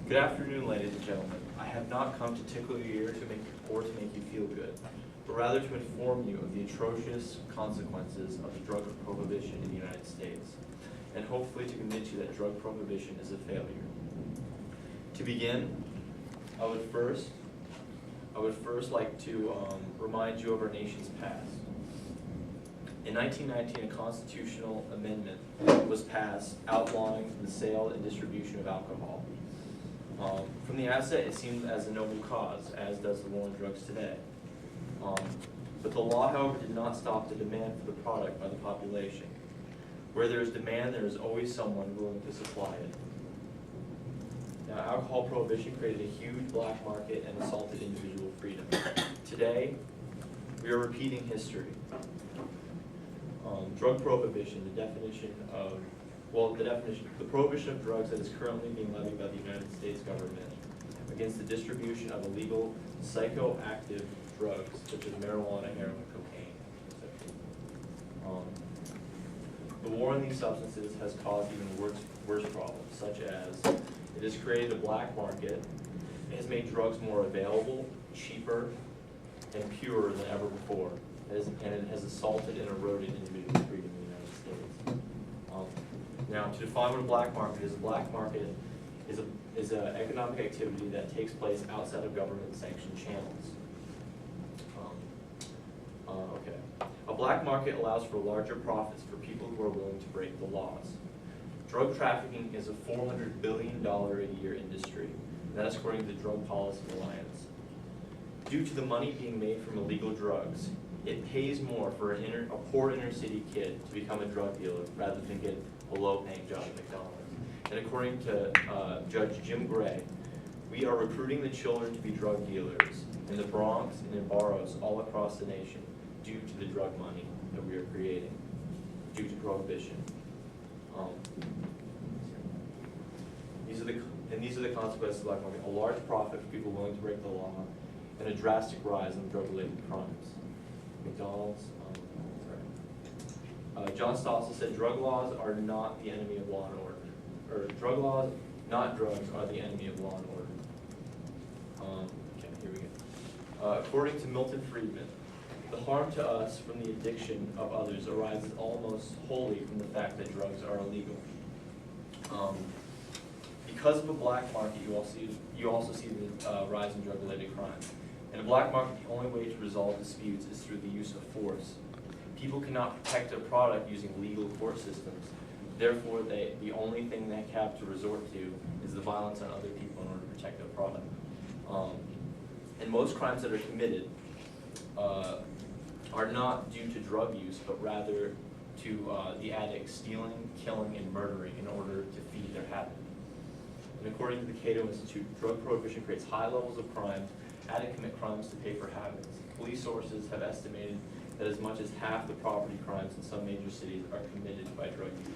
Good afternoon, ladies and gentlemen. I have not come to tickle your ear to make you feel good, but rather to inform you of the atrocious consequences of the drug prohibition in the United States, and hopefully to convince you that drug prohibition is a failure. To begin, I would first like to remind you of our nation's past. In 1919, a constitutional amendment was passed outlawing the sale and distribution of alcohol. From the outset, it seemed as a noble cause, as does the war on drugs today. But the law, however, did not stop the demand for the product by the population. Where there is demand, there is always someone willing to supply it. Now, alcohol prohibition created a huge black market and assaulted individual freedom. Today, we are repeating history. Drug prohibition, the prohibition of drugs that is currently being levied by the United States government against the distribution of illegal psychoactive drugs such as marijuana, heroin, cocaine, etc. The war on these substances has caused even worse problems, such as it has created a black market, it has made drugs more available, cheaper, and purer than ever before, and it has assaulted and eroded individual freedom in the United States. Now, to define what a black market is an economic activity that takes place outside of government-sanctioned channels. A black market allows for larger profits for people who are willing to break the laws. Drug trafficking is a $400 billion a year industry, and that is according to the Drug Policy Alliance. Due to the money being made from illegal drugs, it pays more for a poor inner city kid to become a drug dealer rather than get a low-paying job at McDonald's. And according to Judge Jim Gray, we are recruiting the children to be drug dealers in the Bronx and in boroughs all across the nation due to the drug money that we are creating, due to prohibition. These are the consequences of the black market: a large profit for people willing to break the law, and a drastic rise in drug-related crimes. McDonald's. John Stossel said, "Drug laws are not the enemy of law and order." Or drug laws, not drugs, are the enemy of law and order. Okay, here we go. According to Milton Friedman, the harm to us from the addiction of others arises almost wholly from the fact that drugs are illegal. Because of a black market, you also see the rise in drug-related crime. In a black market, the only way to resolve disputes is through the use of force. People cannot protect their product using legal court systems. Therefore, the only thing they have to resort to is the violence on other people in order to protect their product. And most crimes that are committed are not due to drug use, but rather to the addict stealing, killing, and murdering in order to feed their habit. And according to the Cato Institute, drug prohibition creates high levels of crime. Addicts commit crimes to pay for habits. Police sources have estimated that as much as half the property crimes in some major cities are committed by drug users.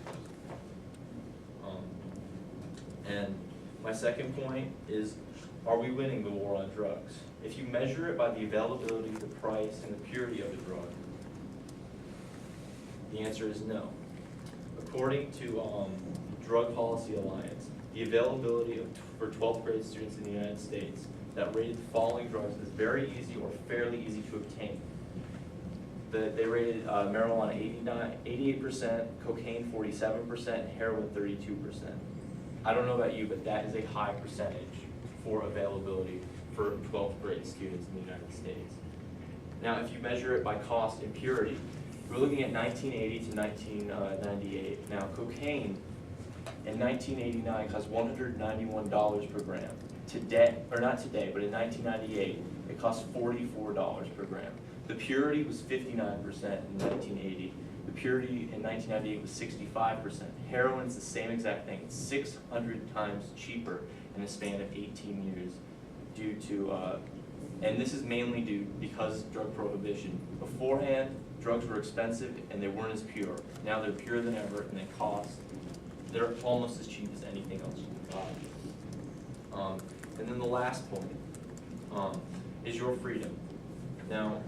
And my second point is, are we winning the war on drugs? If you measure it by the availability, the price, and the purity of the drug, the answer is no. According to Drug Policy Alliance, the availability for 12th grade students in the United States that rated the following drugs as very easy or fairly easy to obtain. They rated marijuana 88%, cocaine 47%, and heroin 32%. I don't know about you, but that is a high percentage for availability for 12th grade students in the United States. Now, if you measure it by cost and purity, we're looking at 1980 to 1998. Now, cocaine in 1989 cost $191 per gram. Today, or not today, but in 1998, it cost $44 per gram. The purity was 59% in 1980. The purity in 1998 was 65%. Heroin's the same exact thing. It's 600 times cheaper in a span of 18 years due to, and this is mainly due because drug prohibition. Beforehand, drugs were expensive and they weren't as pure. Now they're purer than ever and they're almost as cheap as anything else you can buy. And then the last point is your freedom. Now,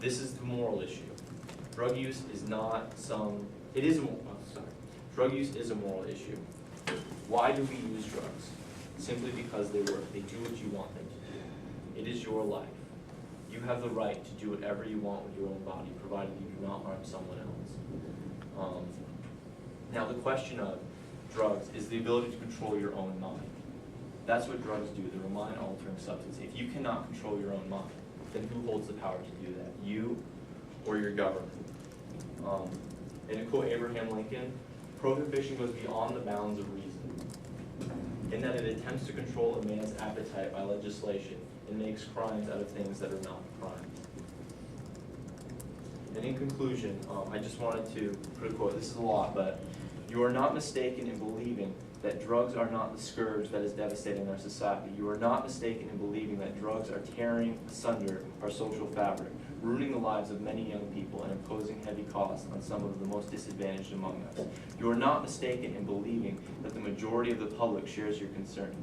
this is the moral issue. Drug use is not drug use is a moral issue. Why do we use drugs? simply because they work. They do what you want them to do. It is your life. You have the right to do whatever you want with your own body, provided you do not harm someone else. Now, the question of drugs is the ability to control your own mind. That's what drugs do. They're a mind-altering substance. If you cannot control your own mind, then who holds the power to do that? You or your government? And to quote Abraham Lincoln, prohibition goes beyond the bounds of reason, in that it attempts to control a man's appetite by legislation and makes crimes out of things that are not crimes. And in conclusion, I just wanted to put a quote. This is a lot, but you are not mistaken in believing that drugs are not the scourge that is devastating our society. You are not mistaken in believing that drugs are tearing asunder our social fabric, ruining the lives of many young people and imposing heavy costs on some of the most disadvantaged among us. You are not mistaken in believing that the majority of the public shares your concerns.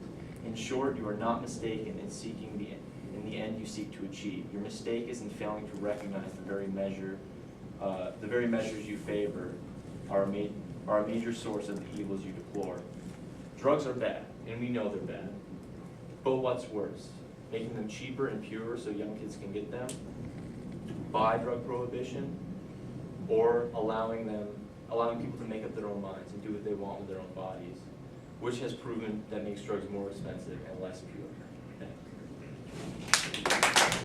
In short, you are not mistaken in seeking the end you seek to achieve. Your mistake is in failing to recognize the very measures you favor are a major source of the evils you deplore. Drugs are bad, and we know they're bad. But what's worse? Making them cheaper and purer so young kids can get them, by drug prohibition, or allowing people to make up their own minds and do what they want with their own bodies, which has proven that makes drugs more expensive and less pure. Thanks.